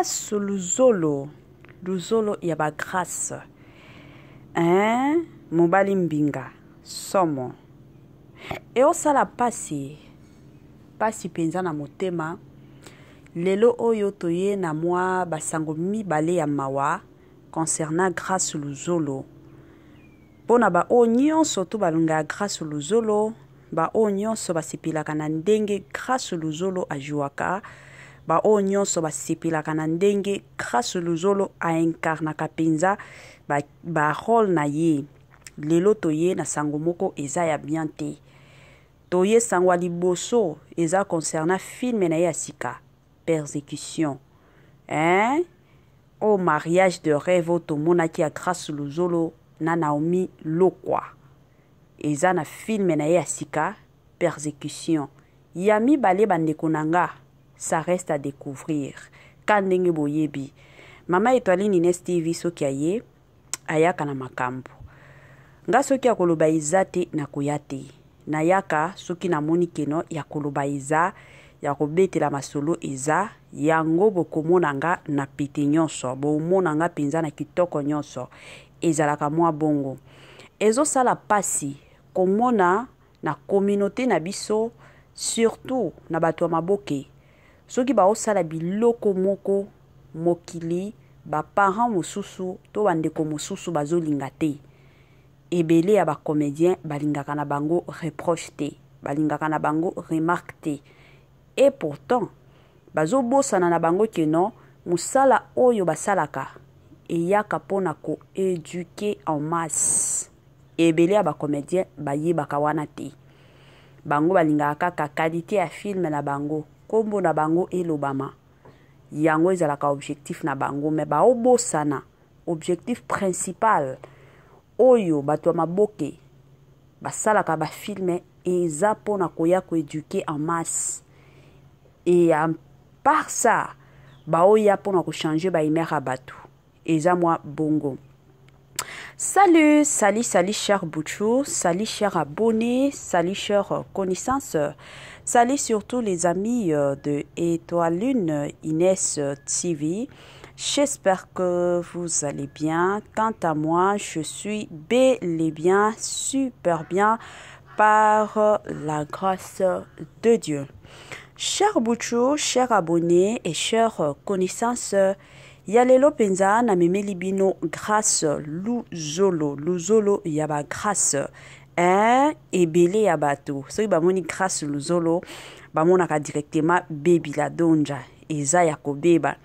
grâce luzolo ya ba grâce mobali mbinga somo e osala pasi penza na motema lelo oyo toye na mwa basango mibale ya mawa concernant grâce luzolo pona ba o nyonso to balunga grâce luzolo ba o nyonso basipilaka na ndenge grâce luzolo ajuaka ba o nyonso basipilaka na ndenge grâce luzolo aincarnaka penza ba rôle na ye lelo toye na sango moko eza ya bien te toye sango ya liboso eza concernant film na ye ya sika persécution au mariage de rêve au tomonaki ya grâce luzolo na Naomi Lokwa eza na film na ye ya sika persécution ya mibale bandeko nanga ça reste à découvrir kandenge boyebi mama Étoile Nines TV soki aye ayaka na makambo nga soki akoloba eza te na koya te nayaka soki namoni keno ya koloba eza ya kobetela masolo eza yango bokomona nga na pete nyonso bomona nga penza na kitoko nyonso ezalaka mwa bongo ezosala pasi komona na communauté na biso surtout na bato ya maboke soki baosala biloko moko mokili baparent mosusu to bandeko mosusu bazolinga te ebele ya bacomédien balingaka na bango reproche te balingaka na bango remarque te et pourtant bazobosana na bango keno musala oyo basalaka eyaka mpona koéduke en masse ebele ya bacomédien bayebaka wana te bango balingaka kaka qualité ya film na bango kombo na bango elobama yango ezalaka objectif na bango me baobosana objectif principal oyo bato ya maboke basalaka bafilme eza mpona koya koéduke en masse et à part ça baoya mpona kochange baimere ya bato eza mwa bongo. Salut cher Bouchou, salut cher abonnés, salut cher connaissances, salut surtout les amis de Étoile Inès TV. J'espère que vous allez bien. Quant à moi, je suis bel et bien, super bien, par la grâce de Dieu. Cher Bouchou, cher abonnés et chers connaissances, Yalelo penza na memeli bino grâce luzolo yaba grâce ebele ya bato soki bamoni grâce luzolo bamonaka directement bebi la donja eza ya kobeba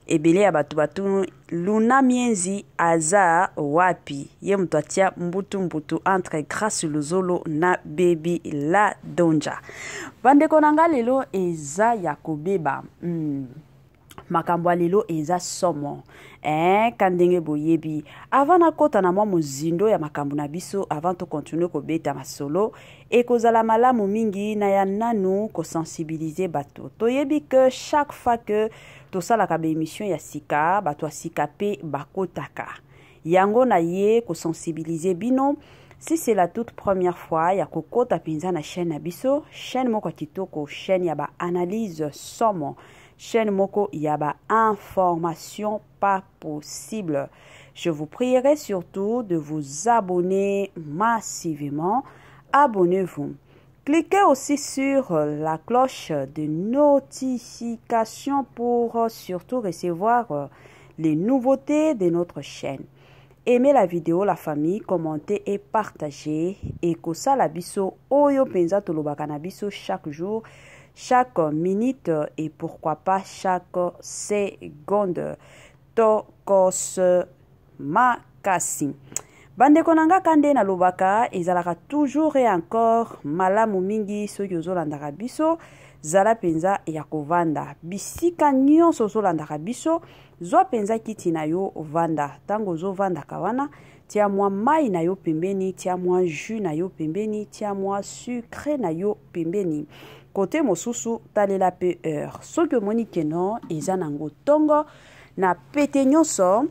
ebele ya bato luna mienzi aza wapi ye mutu atia mbutu entre grâce luzolo na bebi la donja bandeko nanga lelo eza ya kobeba makambo lelo eza somo kandenge boyebi avant na kota na mwa mozindo ya makambo na biso avant to continuer ko beta masolo et kozala malamu mingi na ya nanu ko sensibiliser bato toyebi que chaque fois que to sala ka émission ya sika bato sika pe bakotaka yango na ye ko sensibiliser bino. Si c'est la toute première fois ya kokota pinza na chaîne na biso chaîne moko kitoko chaîne ya ba analyse somo chaîne moko yaba information pas possible. Je vous prierai surtout de vous abonner massivement. Abonnez-vous. Cliquez aussi sur la cloche de notification pour surtout recevoir les nouveautés de notre chaîne. Aimez la vidéo, la famille, commentez et partagez. Et kosa la biso oyo penza tolobaka na biso chaque jour, chaque minute et pourquoi pas chaque seconde. Tokos makasi. Bandeko nanga kande na lobaka ezalaka toujours et encore malamu mingi soki ozolandaka biso zala penza ya kovanda bisika nyonso ozolandaka biso zwa penza kiti na yo vanda tango ozovandaka wana tia mwa mai na yo pembeni tia mwa jus na yo pembeni tia mwa sucre na yo pembeni kote mosusu talela pe heure soki omoni keno eza nango tongo na pete nyonso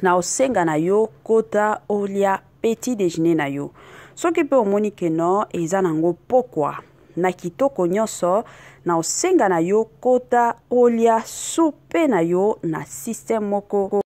na osenga na yo kota olia petit déjeuner na yo soki pe omoni keno eza nango pokwa na kitoko nyonso na osenga na yo kota olia soupe na yo na système moko.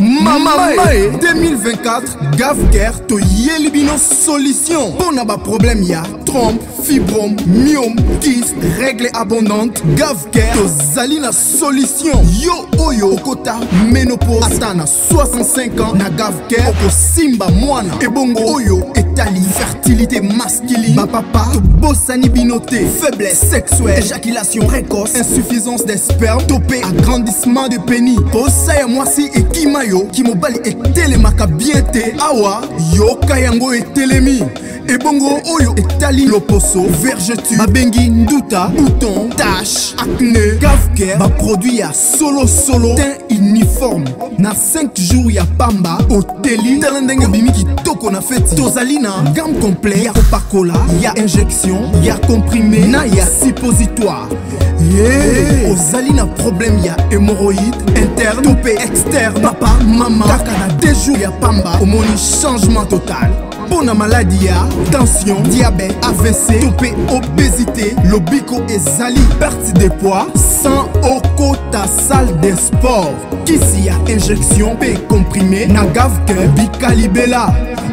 Mamae 2024 GAVCARE to yelibino solution. Pour na ba problème ya trompe, fibrome, myome, kyste, règle abondante. GAVCARE to zali na solution. Yo oyo kota ménopause atana 65 ans na GAVCARE oko simba mwana. Ebongo oyo etali fertilité masculine. Ma papa to bossani binoté, faiblesse sexuelle, éjaculation précoce, insuffisance des spermes, topé agrandissement de pénis. Bossa ya mwasi et kimayo Kimobali etelemaka bien te awa yoka yango etelemi ebongo oyo etali loposo vergeture babengi nduta bouton tache acné GAVCARE ba produit ya solo teint uniforme na 5 jours ya pamba oteli talendenge bimi kitoko na feti tozali na gamme complet ya kopakola ya injection ya comprimé na ya suppositoire. Ozali na problème ya hémorroïde interne topé externe papa mama kaka na 2 jours ya pamba omoni changement total. Pour la maladie ya tension diabète AVC topé obésité lobiko ezali perte de poids sans okota salle de sport kisi ya injection pe comprimé na GAVCARE bikalibela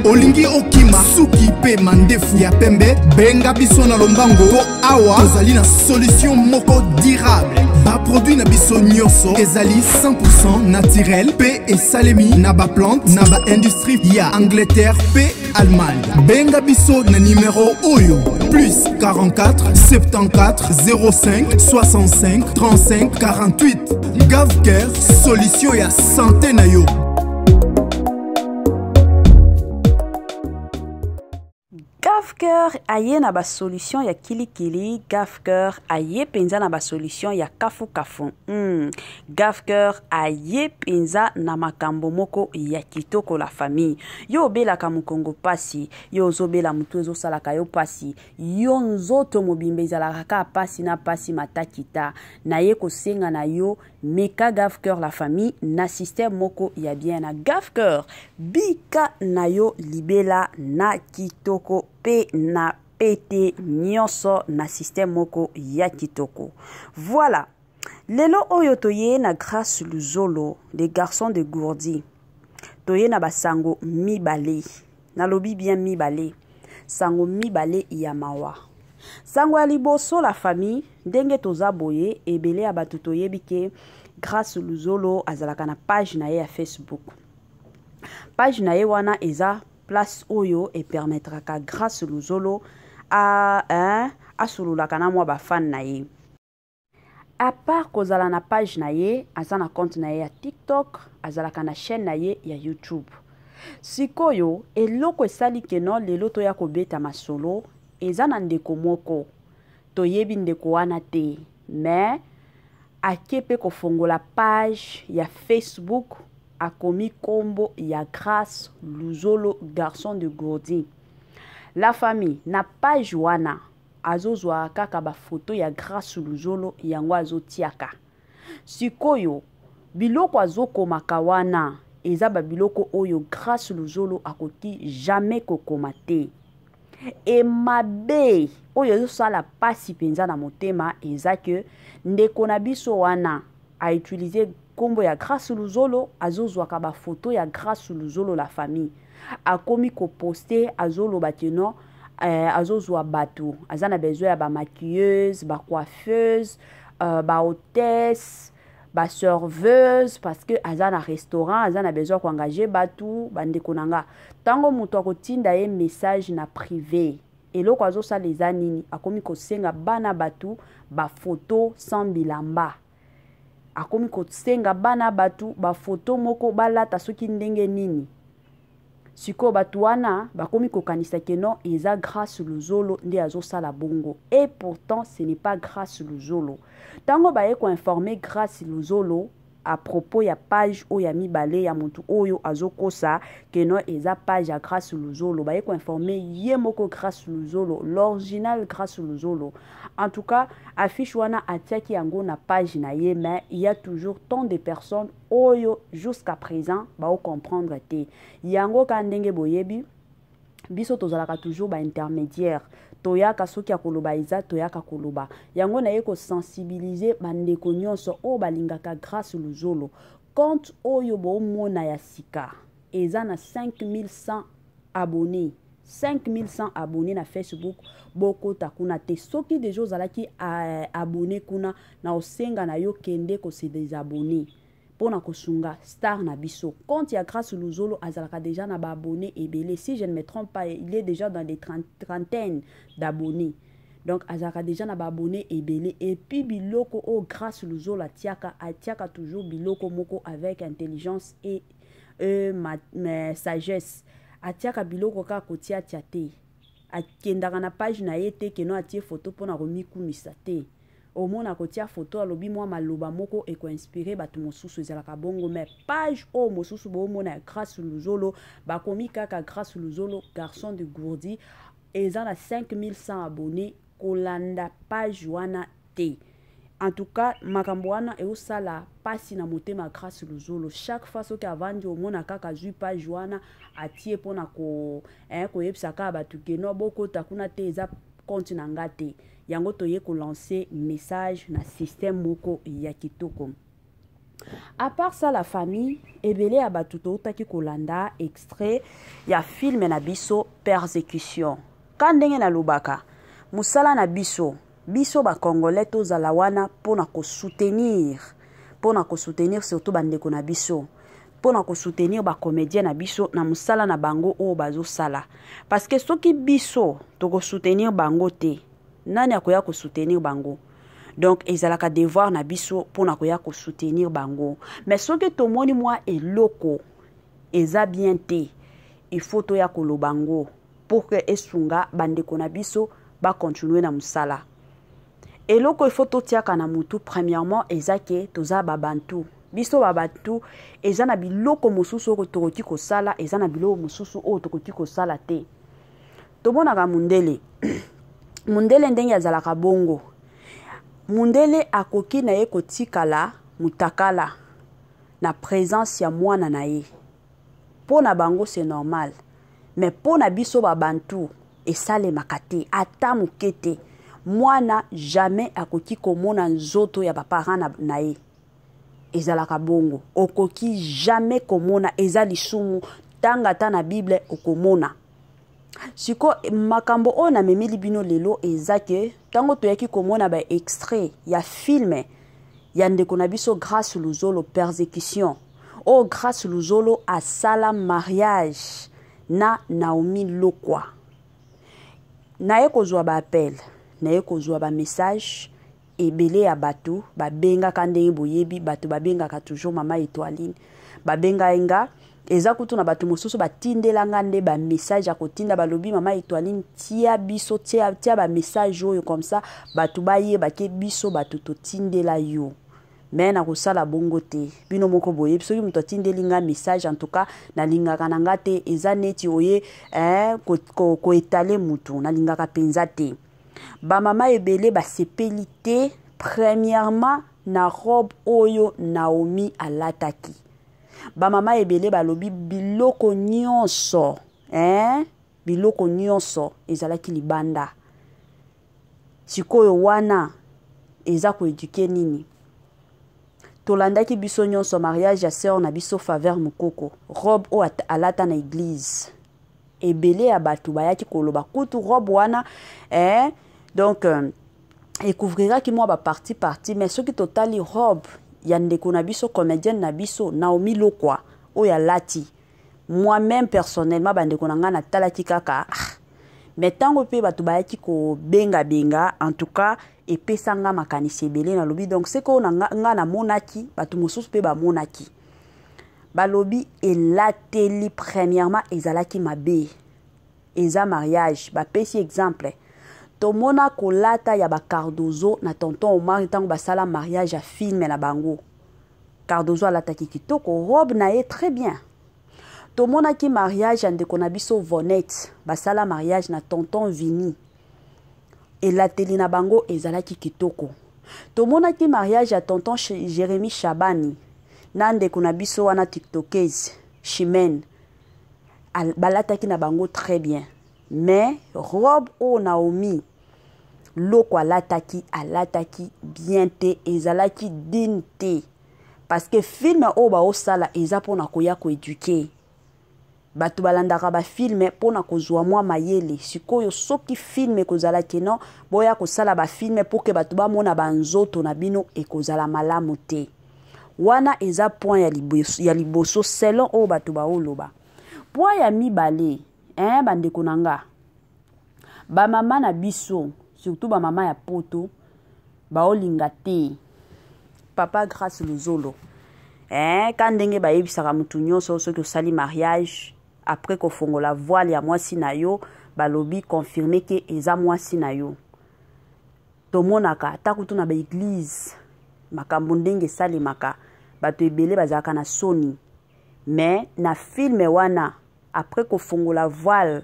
olingi okima suki pe mandefu ya pembe benga biso na lombango po awa tozali na solution moko durable ba produit na biso nyonso ezali 100% naturel pe esalemi na ba plante na ba industrie ya Angleterre pe Allemagne. Benga biso na numéro oyo plus 44 74 05 65 35 48. GAVCARE solution ya santé na yo. GAVCARE aye na ba solution ya kilikili. GAVCARE aye penza na ba solution ya kafu. GAVCARE aye penza na makambo moko ya kitoko la famille. Yo obelaka mukongo pasi, yo ozobela mutu ezosalaka yo pasi, yo nzoto mobimba ezalaka ka pasi na pasi matakita na ye kosenga na yo meka GAVCARE la famille na système moko ya bien na GAVCARE bika na yo libela na kitoko pe na pete nyonso na système moko ya kitoko. Voilà. Lelo oyo toye na grâce luzolo les garçons de Gourdi. Toye na basango mibale. Na lobi bien mibale. Sango mibale yamawa. Sango aliboso la famille ndenge toza boye ebele abatu toyebi ke grâce luzolo azalaka na page na ye ya Facebook. Page na ye wana eza place oyo et permettra ka grâce luzolo a asululaka na mwa ba fan na ye. À part kozala na page na ye, azana compte na ye ya TikTok, azalaka na chaîne na ye ya YouTube. Sikoyo eloko esali keno lelo to ya kobeta masolo ezana ndeko moko toyebi ndeko wana te mais akepe kofongola page ya Facebook akomi kombo ya grâce luzolo garçon de Gourdi. La famille na page wana azozwa kaka ba photo ya grâce luzolo yango azotiaka. Sikoyo biloko azokomaka wana eza ba biloko oyo grâce luzolo akoki jamais kokoma te. E mabe oyo ezosala pasi penza na motema eza ke ndeko na biso wana a utiliser kombo ya grâce luzolo azozwaka ba photo ya grâce luzolo la famille akomi ko poster azoloba keno azozwa batu azana besoin ya ba maquilleuse ba coiffeuse ba hôtesse ba serveuse parce que azana restaurant azana besoin ko engager batu bandeko nanga tango muto akotinda ye message na privé eloko azosala eza nini akomi kosenga bana batu ba photo sans bilamba akomi kosenga bana batu ba photo moko balata soki ndenge nini. Siko batu wana bakomi kokanisa keno eza grâce luzolo nde azosala bongo. Et pourtant ce n'est pas grâce luzolo. Tango baye ko informer grâce luzolo à propos ya page oyo ya mibale ya mutu oyo azokosa keno eza page ya grâce luzolo baye ko informer ye moko grâce luzolo l'original grâce luzolo. En tout cas affiche wana atiaki yango na page na ye mais il y a toujours tant de personnes oyo jusqu'à présent ba o comprendre te yango ka ndenge boyebi biso tozalaka toujours ba intermédiaire toyaka soki ya koloba eza toyaka koloba yango na ye ko sensibiliser bandeko nyonso o balingaka grâce luzolo compte oyo bomona ya sika eza na 5100 abonnés 5100 abonnés na Facebook bokota kuna te soki deja ozalaki abonné kuna na osenga na yo kende ko se désabonner pona kosunga star na biso compte ya grâce luzolo azalaka déjà na ba abonnés ebele si je ne me trompe pas il est déjà dans des trentaines d'abonnés donc azalaka déjà na ba abonnés ebele et puis biloko o grâce luzolo atiaka toujours biloko moko avec intelligence et sagesse atiaka biloko ka kotia te akendaka na page na ye te keno atie photo pona komikumisa te omona kotia photo alobi mwa maloba moko eko inspiré bato mosusu ezalaka bongo mais page o mosusu bomona ya grâce luzolo bakomi kaka grâce luzolo garçon de Gourdi eza na 5100 abonnés kolanda page wana te en tout cas makambo wana eosala pasi na motema grâce luzolo chaque fois soki avandi omona kaka zwi page wana atie pona koyebisa kaka bato keno bokota kuna te eza compte na nga te yango toye ko lancer message na système moko ya kitoko. À part ça la famille ebele ya bato totaki kolanda extrait ya film na biso persécution kandenge na lobaka musala na biso ba congolais tozala wana pona ko soutenir surtout bandeko na biso pona ko soutenir ba comédien na biso na musala na bango o bazo sala parce que soki biso to ko soutenir bango te nani akoya ko soutenir bango donc ezalaka devoir na biso pona koya ko soutenir bango mais soki tomoni moi eloko eza bien te il faut to ya ko lobango pour que esunga bandeko na biso ba continuer na musala eloko il faut to tiaka na mutu premièrement ezake toza babantu biso babantu eza na biloko mosusu ko tokoki ko sala eza na biloko mosusu o tokoki ko sala te tomonaka mundele mundele ndenge azalaka bongo mundele akoki na ye kotikala mutakala na présence ya mwana na ye pona bango c'est normal mais pona biso babantu esalemaka te ata moke te mwana jamais akoki komona nzoto ya baparent na ye ezalaka bongo okoki jamais komona eza lisumu tanga ta na Bible okomona siko makambo o na memeli bino lelo ezake tango toyaki komona ba extrait ya film ya ndeko na biso grâce luzolo persécution o grâce luzolo asala mariage na Naomi Lokwa na ye kozwa ba appel na ye kozwa ba message ebele ya bato babenga kandenge boyebi bato babengaka toujours mama Étoiline babenga enga eza kutu na bato mosusu batindelanga nde ba message akotinda balobi mama Étoiline tia biso tia ba message oyo comme ça bato bayeba ke biso bato totindela yo mais na kosala bongo te bino moko boyebi soki muto atindelinga message en tout cas na lingaka na nga te eza neti oye ko etale mutu na lingaka penza te ba mama ebele ba sepeli te premièrement na robe oyo Naomi alataki ba mama ebele balobi biloko nyonso biloko nyonso ezalaki libanda sikoyo wana eza ko eduke nini tolandaki biso nyonso mariage ya sœur na biso Faveur Mukoko robe o alata na église ebele ya bato bayaki koloba kutu robe wana donc ekouvrira ki moi ba parti mais ce qui totali robe ya ndeko na biso comédienne na biso Naomi Lokwa o ya lati moi-même personnellement bandeko na nga na talaki kaka mais tango pe bato bayaki ko benga en tout cas epesanga makanisi ebele na lobi donc c'est ko nga na monaki bato mosusu pe ba monaki balobi elateli premièrement ezalaki mabe eza mariage bapesi exemple tomona kolata ya ba Cardozo na tonton Omar tango basala mariage à film na bango Cardozo alataki kitoko robe na ye très bien tomona ki mariage ya ndeko na biso Vonette basala mariage na tonton Vini elateli na bango ezalaki kitoko tomona ki mariage ya tonton Jérémy Chabani na ndeko na biso wana tiktokese Chimène balataki na bango très bien mais robe o Naomi Lokwa alataki bien te ezalaki din te parce que film oba osala eza pona koya ko éduquer batu balandaka ba film pona kozwa mwa mayele sikoyo soki film ekozala keno boya kosala ba film pour que batu ba mona banzoto na bino ekozala malamu te wana eza point ya liboso selon o batu ba oloba point ya mibale bandeko nanga ba mama na biso surtout ba mama ya poto ba olinga te papa grâce luzolo quand ndenge ba yebisaka mutu nyonso soki osali mariage après ko fongola voile ya mwasi na yo balobi confirmer que eza mwasi na yo tomonaka takutu na ba église makambo ndenge salimaka bato ebele bazaka na soni mais na film wana après ko fongola voile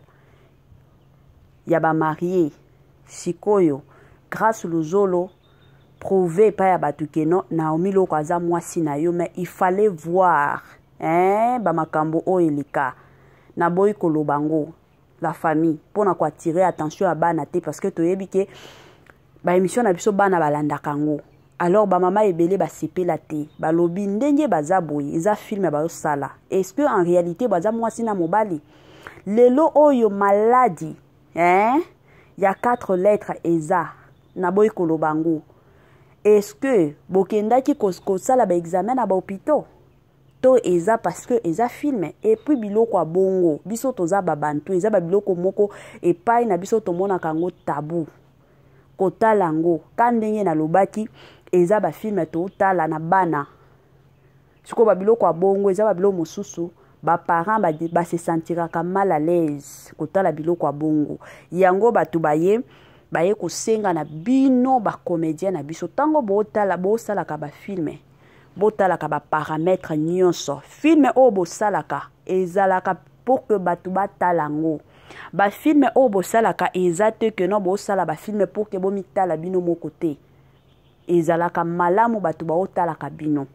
ya ba marié sikoyo grâce luzolo prouvé pa ya batu keno Naomi Lokwa aza mwasi na yo mais il fallait voir ba makambo o elika na boy kolobango la famille pona ko attirer attention à bana te parce que toyebi ke ba émission na biso bana balanda kango alors ba mama ebele ba sepela te balobi ndenge baza boy eza film ba sala est-ce que en réalité baza mwasi na mobali lelo oyo maladie ya 4 lettres eza na boy kolobango est-ce que bokendaki kosala ba examen na ba hôpitaux to eza parce que eza film et puis biloko a bongo biso toza babantu eza ba biloko moko epai na biso tomona kango tabou kotala ngo kandenge na lobaki eza ba film to tala na bana siko ba biloko a bongo eza ba biloko mosusu ba parents ba se sentiraka mal à l'aise kotala biloko a bongo yango batu baye ko senga na bino ba comédien na biso tango bo sala ka ba film botalaka ba paramètres nyonso film o bo salaka ezalaka pour que batu batalango ba film o bo salaka ezate que no bo sala ba film pour que bo mitala bino moko te ezalaka malamu batu ba otalaka bino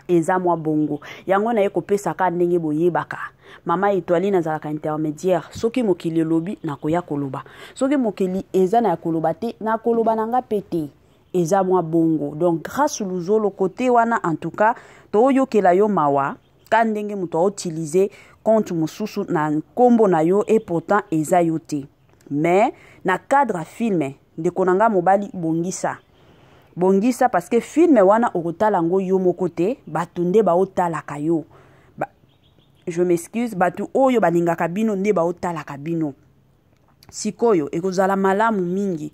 eza mwa bongo yango na yeko pesa ka ndenge boyebaka mama Étoile nazalaka intermédiaire soki mokili lobi na koya koloba soki mokili eza na koloba te na koloba nanga pete eza mwa bongo donc grâce luzolo côté wana en tout cas toyo kela yo mawa ka ndenge muto utiliser compte mususu na kombo na yo et pourtant eza yo te mais na cadre film de konanga mobali bongisa parce que film wana okotala ngo yo moko te batunde ba otalaka yo je m'excuse batu oyo baningaka bino nde ba otalaka bino sikoyo ekozala malamu mingi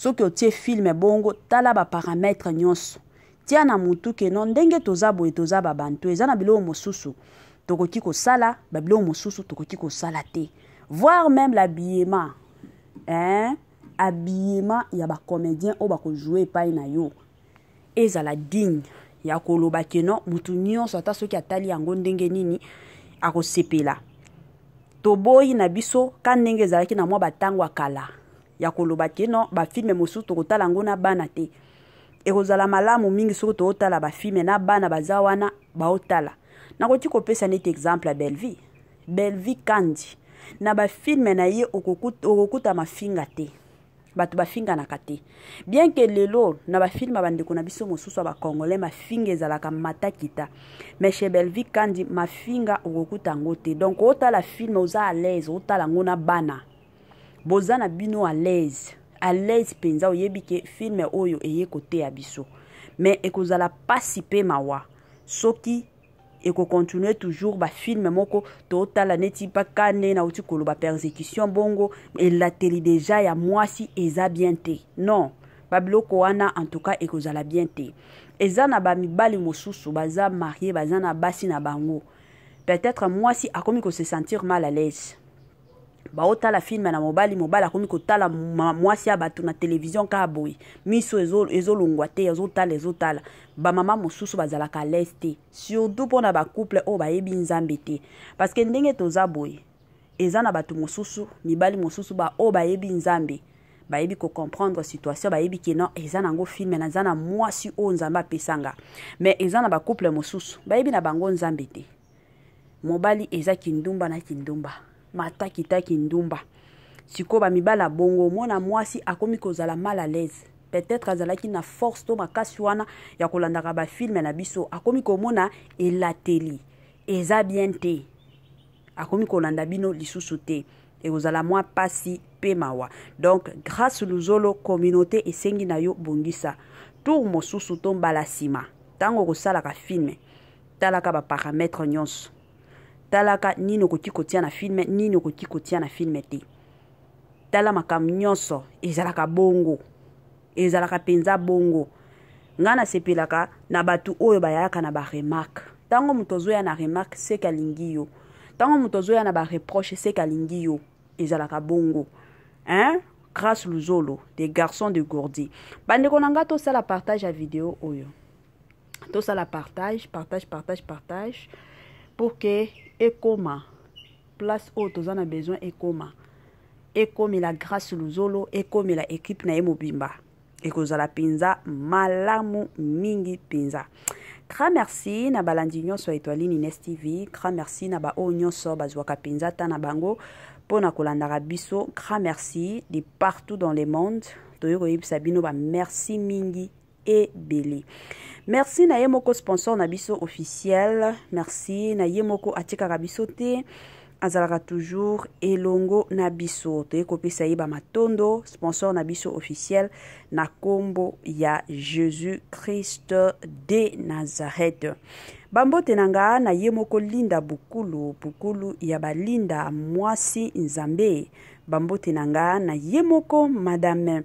soki otie film bongo tala ba paramètres nyonso tia na mutu ke non ndenge toza boye toza babantu eza na biloko mosusu tokoki kosala ba biloko mosusu tokoki kosala te voir même l'habillement habillement ya ba comédien o ba ko jouer epai na yo ezala digne ya koloba keno mutu nyonso ata soki atali yango ndenge nini akosepela toboyi na biso ka ndenge ezalaki na mwa batango akala ya koloba keno ba film mosusu tokotala ngo na bana te ekozala malamu mingi soki tokotala ba film na bana baza wana baotala nakoti kopesa neti exemple ya Belle-Vie Kandi na ba film na ye okokuta mafinga te batu bafinga na kate bien que lelo na ba film bandeko na biso mosusu ba congolais mafinga ezalaka matakita mais chez Belle-Vie Kandi mafinga okokuta ngote donc otala film oza à l'aise otala ngona bana bozana bino à l'aise penza oyebi ke film oyo eye kote ya biso mais ekozala pasi pe mawa soki eko continuer toujours ba film moko totala neti pa kane na uti koloba persécution bongo et la télé déjà ya mwasi eza bien te non ba biloko wana en tout cas ekozala bien te eza na ba mibali mosusu baza marié baza na basi na bango peut-être mwasi akomi ko se sentir mal à l'aise baotala film na mobali akomi kotala mwasi ya bato na télévision ka boy miso ezolongwa te ezotala ba mama mosusu bazalaka leste surtout pona ba couple o bayebi nzambe te parce que ndenge toza boy eza na bato mosusu mibali mosusu ba o bayebi nzambe bayebi ko comprendre situation bayebi ke non eza nango film na zana mwasi o nzambe apesanga mais eza na ba couple mosusu bayebi na bango nzambe te mobali eza kindumba na kindumba mata kitaki ndumba siko bamibala bongo mwana mwasi akomi kozala mal à l'aise. Peut-être azalaki na force to makasi wana ya kolandaka ba film na biso akomi komona elateli eza bien te akomi kolanda bino lisusu te ekozala mwa pasi pe mawa. Donc grâce luzolo communauté esengi na yo bongisa tour mosusu to mbala sima tango kosalaka film talaka ba paramètres nyonso talaka nini okoki kotia na film nini okoki kotia na film te tala makambo nyonso ezalaka bongo ezalaka penza bongo ngana sepelaka na batu oyo bayaka na ba remarque tango mutozoya na remarque se kalingi yo tango mutozoya na ba reproche se kalingi yo ezalaka bongo hein grâce luzolo des garçons de Gourdi bandeko nanga to sala partage à vidéo oyo to sala partage pour que ekoma place oyo tozana besoin ekoma ekomi la grâce luzolo ekomi la équipe na emobimba ekozala penza malamu mingi penza. Grand merci na balandi nyonso Étoile Ines TV, grand merci na ba o nyonso bazwaka penza ta na bango pona kolandaka biso, grand merci de partout dans le monde toyoko yebisa bino ba merci mingi et belé. Merci na yemoko sponsor na biso officiel, merci na yemoko atikaka biso te azalaka toujours elongo na biso toyekopesa ye ba matondo sponsor na biso officiel na kombo ya Jésus Christ de Nazareth. Bambote nanga na yemoko linda bukulu ya balinda mwasi nzambe. Bambote nanga na yemoko madame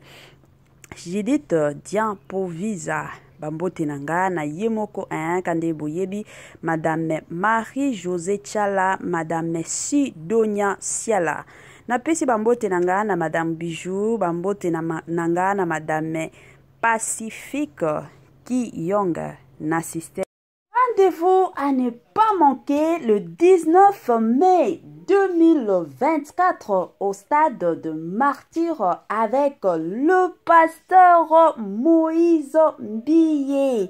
Judith Diampovisa. Bambote nanga na yemoko kande boyebi madame Marie-Josée Tchala, madame Sidonia Siala. Na pesi bambote nanga na madame Bijou, bambote nanga na madame Pacifique Kiyonga na système. Rendez-vous à ne pas manquer le 19 mai 2024 au stade de Martyr avec le pasteur Moïse Mbiye.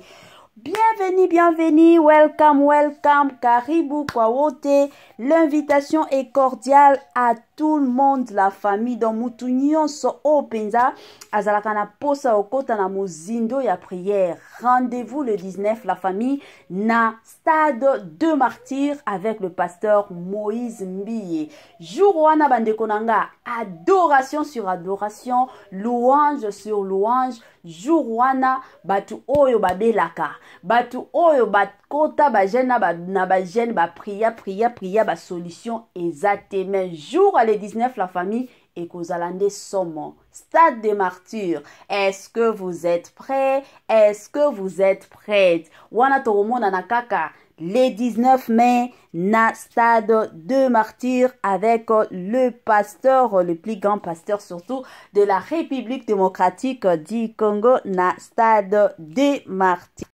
Bienvenue, welcome, karibu kwa wote. L'invitation est cordiale à tout le monde, la famille dans mutu nyonso openza azalaka na posa okota na mozindo ya prière. Rendez-vous le 19 la famille na stade de Martyr avec le pasteur Moïse Mbiye. Jour wana bandeko nanga, adoration sur adoration, louange sur louange. Jour wana batu oyo babelaka, batu oyo bakota ba jeune na ba jeune ba priya ba solution exactement. Jour à le 19 la famille et Kozalande Somo, stade des martyrs. Est-ce que vous êtes prêts? Est-ce que vous êtes prêtes? Wana toromo na kaka le 19 mai na stade de martyrs avec le pasteur, le plus grand pasteur surtout de la République démocratique du Congo na stade de martyrs.